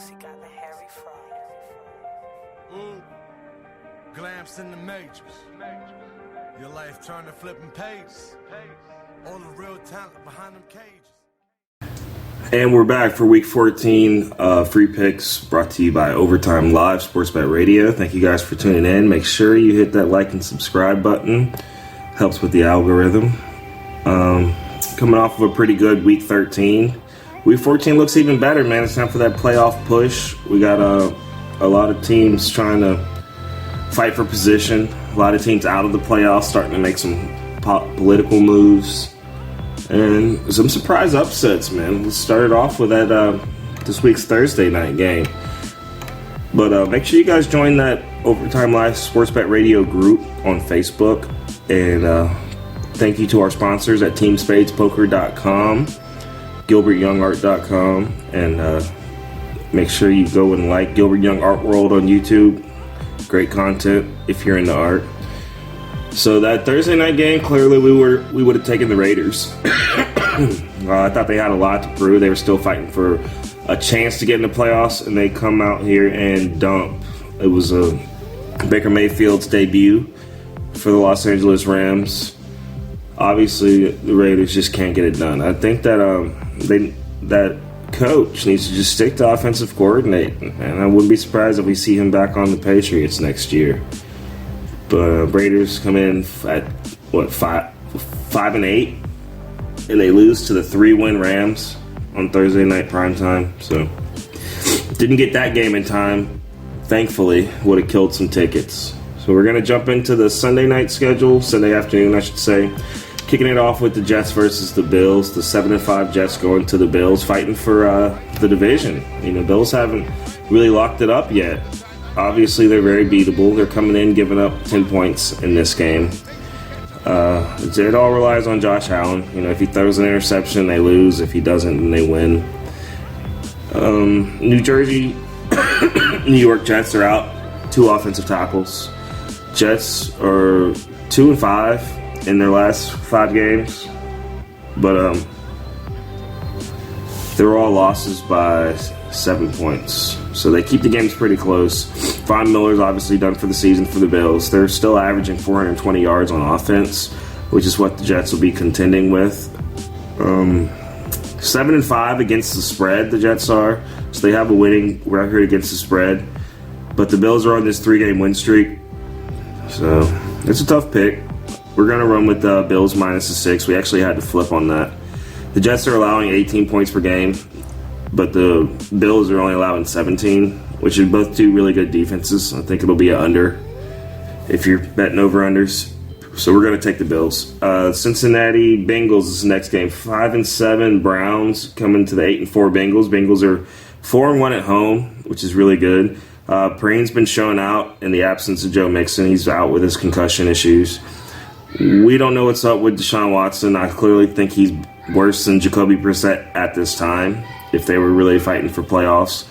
Boosie got the Harry Fry. Glamps in the majors. Your life turned to flipping pages. All the real talent behind them cages. And we're back for week 14 free picks brought to you by Overtime Live Sportsbet Radio. Thank you guys for tuning in. Make sure you hit that like and subscribe button. Helps with the algorithm. Coming off of a pretty good week 13. Week 14 looks even better, man. It's time for that playoff push. We got a lot of teams trying to fight for position. A lot of teams out of the playoffs starting to make some political moves. And some surprise upsets, man. Let's start it off with that this week's Thursday night game. But make sure you guys join that Overtime Live Sportsbet Radio group on Facebook. And thank you to our sponsors at TeamSpadesPoker.com, GilbertYoungArt.com, and make sure you go and like Gilbert Young Art World on YouTube. Great content if you're into art. So that Thursday night game, clearly we would have taken the Raiders. I thought they had a lot to prove. They were still fighting for a chance to get in the playoffs, and they come out here and dump. It was Baker Mayfield's debut for the Los Angeles Rams. Obviously, the Raiders just can't get it done. I think that that coach needs to just stick to offensive coordinating, and I wouldn't be surprised if we see him back on the Patriots next year. But Raiders come in at 5-8, and they lose to the 3-win Rams on Thursday night primetime. So didn't get that game in time. Thankfully, would have killed some tickets. So we're gonna jump into the Sunday night schedule, Sunday afternoon, I should say. Kicking it off with the Jets versus the Bills. The 7-5 Jets going to the Bills, fighting for the division. You know, Bills haven't really locked it up yet. Obviously, they're very beatable. They're coming in, giving up 10 points in this game. It all relies on Josh Allen. You know, if he throws an interception, they lose. If he doesn't, then they win. New Jersey, New York Jets are out 2 offensive tackles. Jets are 2-5 in their last 5 games, but they're all losses by 7 points. So they keep the games pretty close. Von Miller's obviously done for the season for the Bills. They're still averaging 420 yards on offense, which is what the Jets will be contending with. 7-5 against the spread, the Jets are. So they have a winning record against the spread. But the Bills are on this 3-game win streak. So it's a tough pick. We're going to run with the Bills minus the 6. We actually had to flip on that. The Jets are allowing 18 points per game, but the Bills are only allowing 17, which are both 2 really good defenses. I think it'll be an under if you're betting over-unders. So we're going to take the Bills. Cincinnati Bengals is the next game. 5-7 Browns coming to the 8-4 Bengals. Bengals are 4-1 at home, which is really good. Perrine's been shown out in the absence of Joe Mixon. He's out with his concussion issues. We don't know what's up with Deshaun Watson. I clearly think he's worse than Jacoby Brissett at this time, if they were really fighting for playoffs.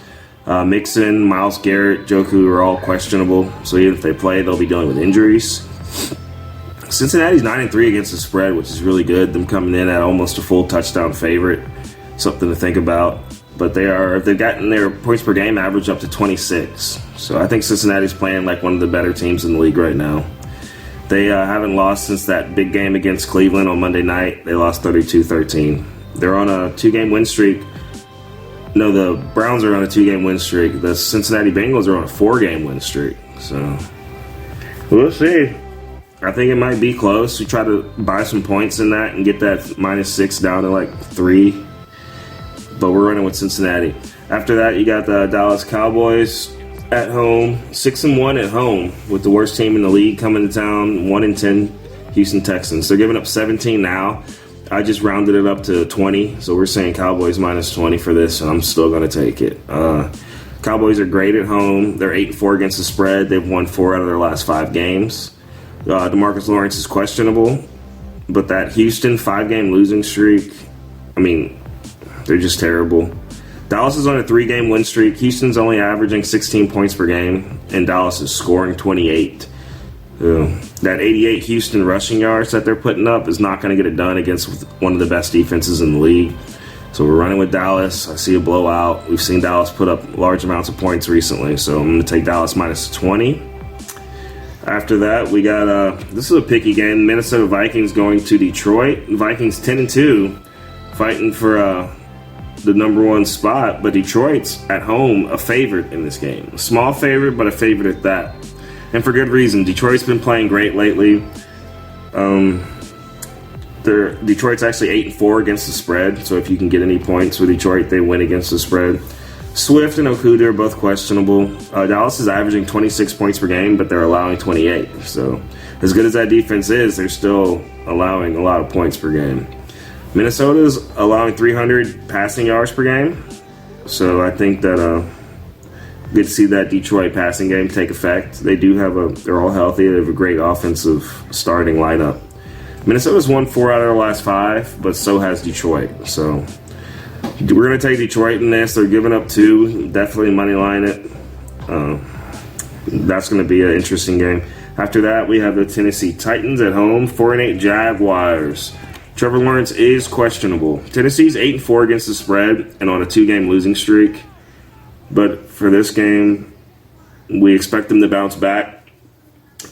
Mixon, Myles Garrett, Joku are all questionable, so even if they play, they'll be dealing with injuries. Cincinnati's 9-3 against the spread, which is really good. Them coming in at almost a full touchdown favorite. Something to think about. But they've gotten their points per game average up to 26. So I think Cincinnati's playing like one of the better teams in the league right now. They haven't lost since that big game against Cleveland on Monday night. They lost 32-13. They're on a 2-game win streak. No, the Browns are on a 2-game win streak. The Cincinnati Bengals are on a 4-game win streak. So we'll see. I think it might be close. We try to buy some points in that and get that minus 6 down to like 3. But we're running with Cincinnati. After that, you got the Dallas Cowboys at home, 6-1 at home, with the worst team in the league coming to town, 1-10 Houston Texans. They're giving up 17 now. I just rounded it up to 20, so we're saying Cowboys minus 20 for this, and I'm still going to take it. Cowboys are great at home. They're 8-4 against the spread. They've won 4 out of their last 5 games. DeMarcus Lawrence is questionable, but that Houston 5-game losing streak, I mean, they're just terrible. Dallas is on a 3-game win streak. Houston's only averaging 16 points per game, and Dallas is scoring 28. That 88 Houston rushing yards that they're putting up is not going to get it done against one of the best defenses in the league. So we're running with Dallas. I see a blowout. We've seen Dallas put up large amounts of points recently, so I'm going to take Dallas minus 20. After that, we got this is a picky game. Minnesota Vikings going to Detroit. Vikings 10-2, fighting for the number one spot, but Detroit's at home a favorite in this game. A small favorite, but a favorite at that, and for good reason. Detroit's been playing great lately. Detroit's actually 8-4 against the spread, so if you can get any points with Detroit, they win against the spread. Swift and Okuda are both questionable. Dallas is averaging 26 points per game, but they're allowing 28. So as good as that defense is, they're still allowing a lot of points per game. Minnesota's allowing 300 passing yards per game, so I think that good to see that Detroit passing game take effect. They do have they're all healthy. They have a great offensive starting lineup. Minnesota's won 4 out of their last 5, but so has Detroit. So we're going to take Detroit in this. They're giving up 2. Definitely money line it. That's going to be an interesting game. After that, we have the Tennessee Titans at home, 4-8 Jaguars. Trevor Lawrence is questionable. Tennessee's 8-4 against the spread and on a 2-game losing streak. But for this game, we expect them to bounce back.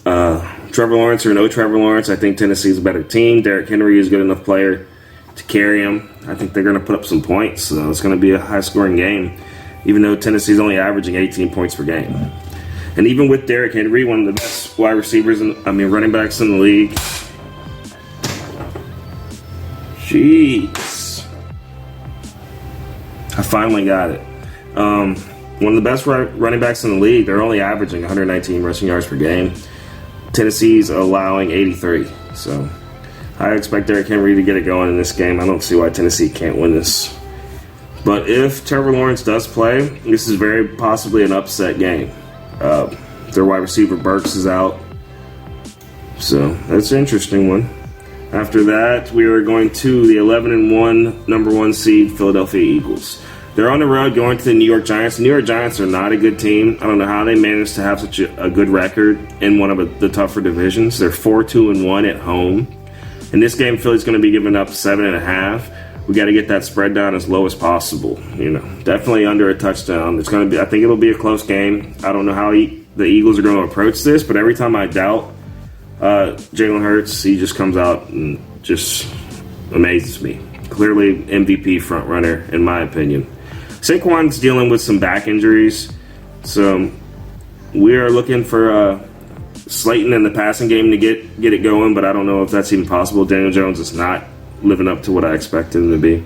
Trevor Lawrence or no Trevor Lawrence, I think Tennessee's a better team. Derrick Henry is a good enough player to carry him. I think they're going to put up some points. So it's going to be a high-scoring game, even though Tennessee's only averaging 18 points per game. And even with Derrick Henry, one of the best wide receivers, running backs in the league. Jeez. I finally got it. One of the best running backs in the league, they're only averaging 119 rushing yards per game. Tennessee's allowing 83. So I expect Derrick Henry to get it going in this game. I don't see why Tennessee can't win this. But if Trevor Lawrence does play, this is very possibly an upset game. Their wide receiver Burks is out. So that's an interesting one. After that, we are going to the 11-1 number 1 seed Philadelphia Eagles. They're on the road going to the New York Giants. The New York Giants are not a good team. I don't know how they managed to have such a good record in one of the tougher divisions. They're 4-2-1 at home. In this game, Philly's going to be giving up 7.5. We got to get that spread down as low as possible. Definitely under a touchdown. It's going to be. I think it'll be a close game. I don't know how the Eagles are going to approach this, but every time I doubt Jalen Hurts, he just comes out and just amazes me. Clearly MVP front runner, in my opinion. Saquon's dealing with some back injuries, so we are looking for Slayton in the passing game to get it going, but I don't know if that's even possible. Daniel Jones is not living up to what I expected him to be.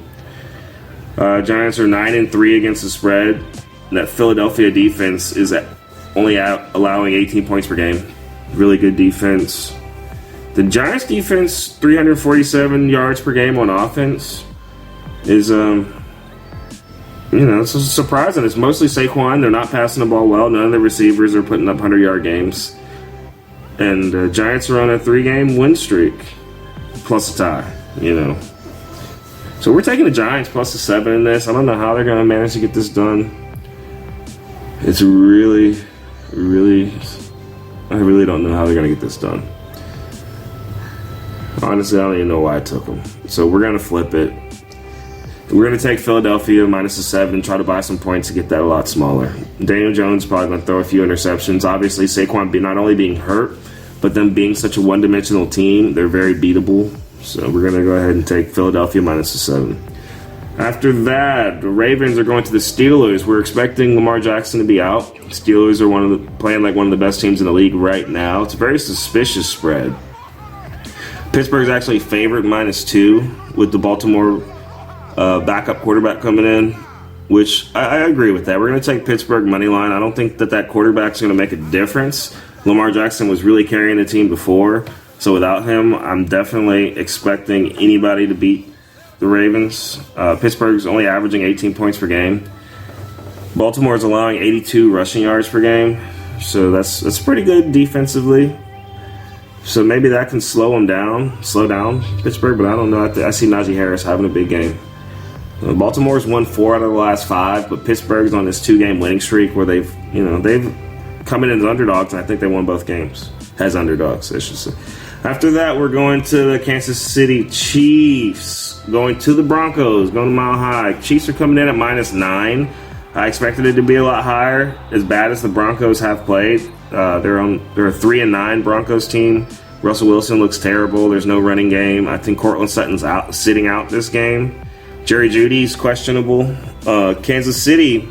Giants are 9-3 against the spread. That Philadelphia defense is only allowing 18 points per game. Really good defense. The Giants defense, 347 yards per game on offense, is it's surprising. It's mostly Saquon. They're not passing the ball well. None of the receivers are putting up 100-yard games. And the Giants are on a 3-game win streak, plus a tie, So we're taking the Giants plus a 7 in this. I don't know how they're going to manage to get this done. It's really, really, I really don't know how they're going to get this done. Honestly, I don't even know why I took them. So we're going to flip it. We're going to take Philadelphia minus a 7 and try to buy some points to get that a lot smaller. Daniel Jones probably going to throw a few interceptions. Obviously, Saquon not only being hurt, but them being such a one-dimensional team, they're very beatable. So we're going to go ahead and take Philadelphia minus a 7. After that, the Ravens are going to the Steelers. We're expecting Lamar Jackson to be out. Steelers are playing like one of the best teams in the league right now. It's a very suspicious spread. Pittsburgh's actually favored minus 2 with the Baltimore backup quarterback coming in, which I agree with that. We're going to take Pittsburgh money line. I don't think that quarterback's going to make a difference. Lamar Jackson was really carrying the team before, so without him, I'm definitely expecting anybody to beat the Ravens. Pittsburgh's only averaging 18 points per game. Baltimore's allowing 82 rushing yards per game, so that's pretty good defensively. So maybe that can slow down Pittsburgh, but I don't know. I see Najee Harris having a big game. Baltimore's won 4 out of the last 5, but Pittsburgh's on this 2-game winning streak where they've come in as underdogs, and I think they won both games as underdogs, I should say. After that, we're going to the Kansas City Chiefs, going to the Broncos, going to Mile High. Chiefs are coming in at -9. I expected it to be a lot higher. As bad as the Broncos have played, they're a 3-9 Broncos team. Russell Wilson looks terrible. There's no running game. I think Cortland Sutton's sitting out this game. Jerry Jeudy's questionable. Kansas City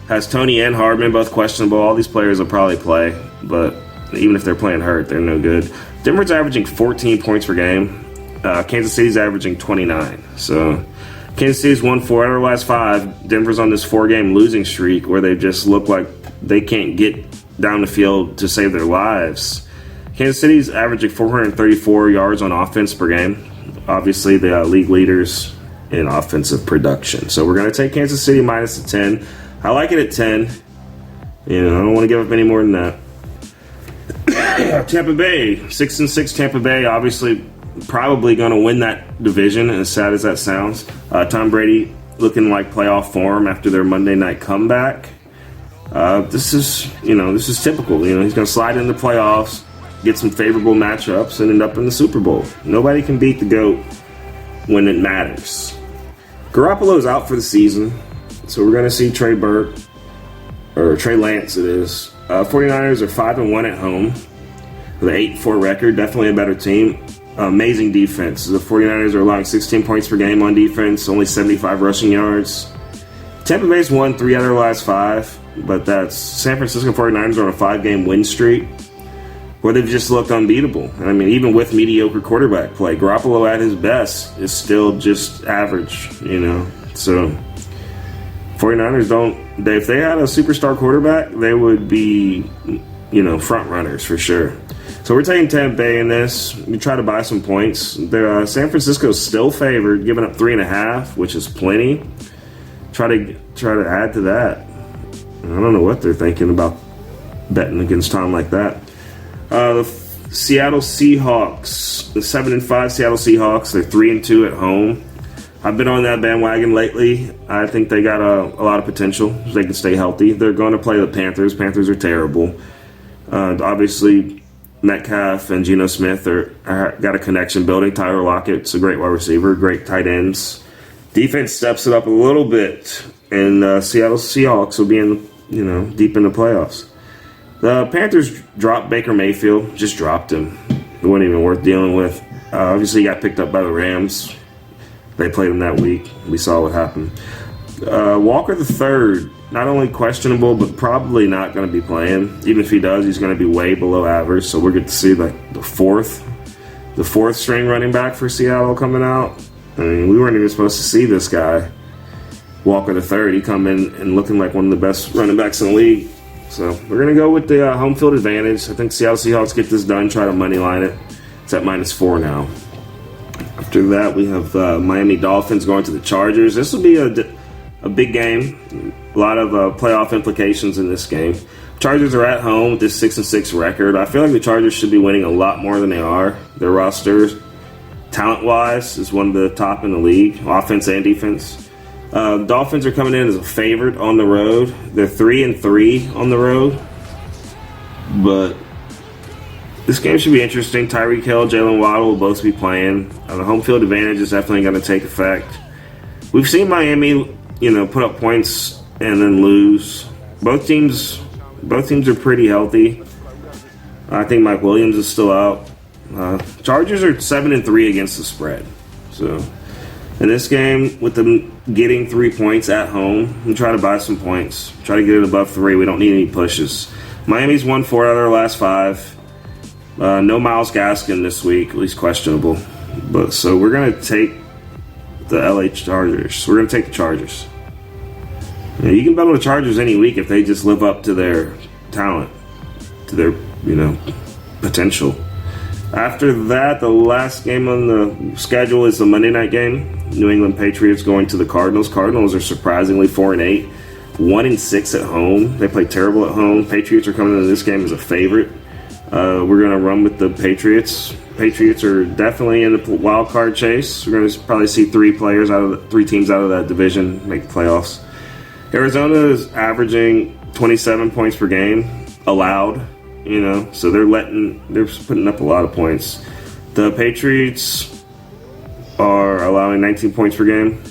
has Tony and Hardman both questionable. All these players will probably play, but even if they're playing hurt, they're no good. Denver's averaging 14 points per game. Kansas City's averaging 29. So Kansas City's won 4 out of the last 5. Denver's on this 4-game losing streak where they just look like they can't get down the field to save their lives. Kansas City's averaging 434 yards on offense per game. Obviously, they are league leaders in offensive production. So we're going to take Kansas City -10. I like it at 10. I don't want to give up any more than that. Tampa Bay, 6-6 Tampa Bay, obviously probably going to win that division, as sad as that sounds. Tom Brady looking like playoff form after their Monday night comeback. This is typical. He's going to slide into the playoffs, get some favorable matchups, and end up in the Super Bowl. Nobody can beat the GOAT when it matters. Garoppolo's out for the season, so we're going to see Trey Lance it is. 49ers are 5-1 at home with an 8-4 record. Definitely a better team. Amazing defense. The 49ers are allowing 16 points per game on defense, only 75 rushing yards. Tampa Bay's won 3 out of their last 5, but that's San Francisco 49ers are on a 5-game win streak where they've just looked unbeatable. I mean, even with mediocre quarterback play, Garoppolo at his best is still just average, So 49ers if they had a superstar quarterback, they would be, front runners for sure. So we're taking Tampa Bay in this. We try to buy some points. San Francisco's still favored, giving up 3.5, which is plenty. Try to add to that. I don't know what they're thinking about betting against Tom like that. The Seattle Seahawks, the 7-5 Seattle Seahawks, they're 3-2 at home. I've been on that bandwagon lately. I think they got a lot of potential if they can stay healthy. They're going to play the Panthers. Panthers are terrible. Obviously, Metcalf and Geno Smith got a connection building. Tyler Lockett's a great wide receiver, great tight ends. Defense steps it up a little bit, and Seattle Seahawks will be deep in the playoffs. The Panthers dropped Baker Mayfield, just dropped him. It wasn't even worth dealing with. Obviously, he got picked up by the Rams. They played him that week. We saw what happened. Walker III, not only questionable, but probably not going to be playing. Even if he does, he's going to be way below average. So we're going to see the fourth string running back for Seattle coming out. I mean, we weren't even supposed to see this guy, Walker III. He come in and looking like one of the best running backs in the league. So we're going to go with the home field advantage. I think Seattle Seahawks get this done, try to money line it. It's at -4 now. After that, we have Miami Dolphins going to the Chargers. This will be a big game. A lot of playoff implications in this game. Chargers are at home with this 6-6 record. I feel like the Chargers should be winning a lot more than they are. Their roster, talent-wise, is one of the top in the league, offense and defense. Dolphins are coming in as a favorite on the road. They're 3-3 on the road. But this game should be interesting. Tyreek Hill, Jalen Waddle will both be playing. The home field advantage is definitely going to take effect. We've seen Miami, put up points and then lose. Both teams are pretty healthy. I think Mike Williams is still out. Chargers are 7-3 against the spread. So in this game, with them getting 3 points at home, we try to buy some points. Try to get it above 3. We don't need any pushes. Miami's won 4 out of their last 5. No Myles Gaskin this week, at least questionable. So we're going to take the LA Chargers. We're going to take the Chargers. You can bet on the Chargers any week if they just live up to their talent, to their potential. After that, the last game on the schedule is the Monday night game. New England Patriots going to the Cardinals. Cardinals are surprisingly 4-8, 1-6 at home. They play terrible at home. Patriots are coming into this game as a favorite. We're going to run with the Patriots. Patriots are definitely in the wild card chase. We're going to probably see 3 teams out of that division make the playoffs. Arizona is averaging 27 points per game allowed, so they're putting up a lot of points. The Patriots are allowing 19 points per game.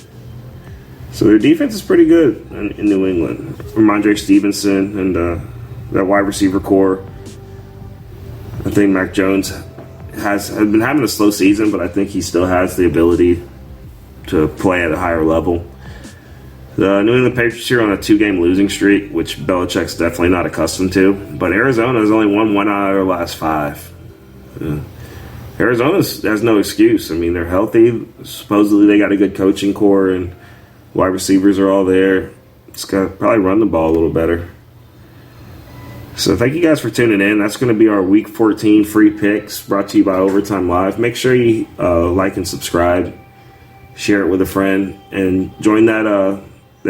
So their defense is pretty good in New England. Ramondre Stevenson and that wide receiver core. I think Mac Jones has been having a slow season, but I think he still has the ability to play at a higher level. The New England Patriots here on a 2-game losing streak, which Belichick's definitely not accustomed to. But Arizona has only won 1 out of their last 5. Yeah. Arizona has no excuse. I mean, they're healthy. Supposedly they got a good coaching core and wide receivers are all there. Just got to probably run the ball a little better. So thank you guys for tuning in. That's going to be our Week 14 free picks brought to you by Overtime Live. Make sure you like and subscribe, share it with a friend, and join that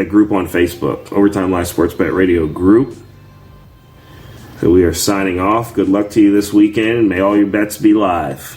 group on Facebook, Overtime Live Sports Bet Radio group. So we are signing off. Good luck to you this weekend. May all your bets be live.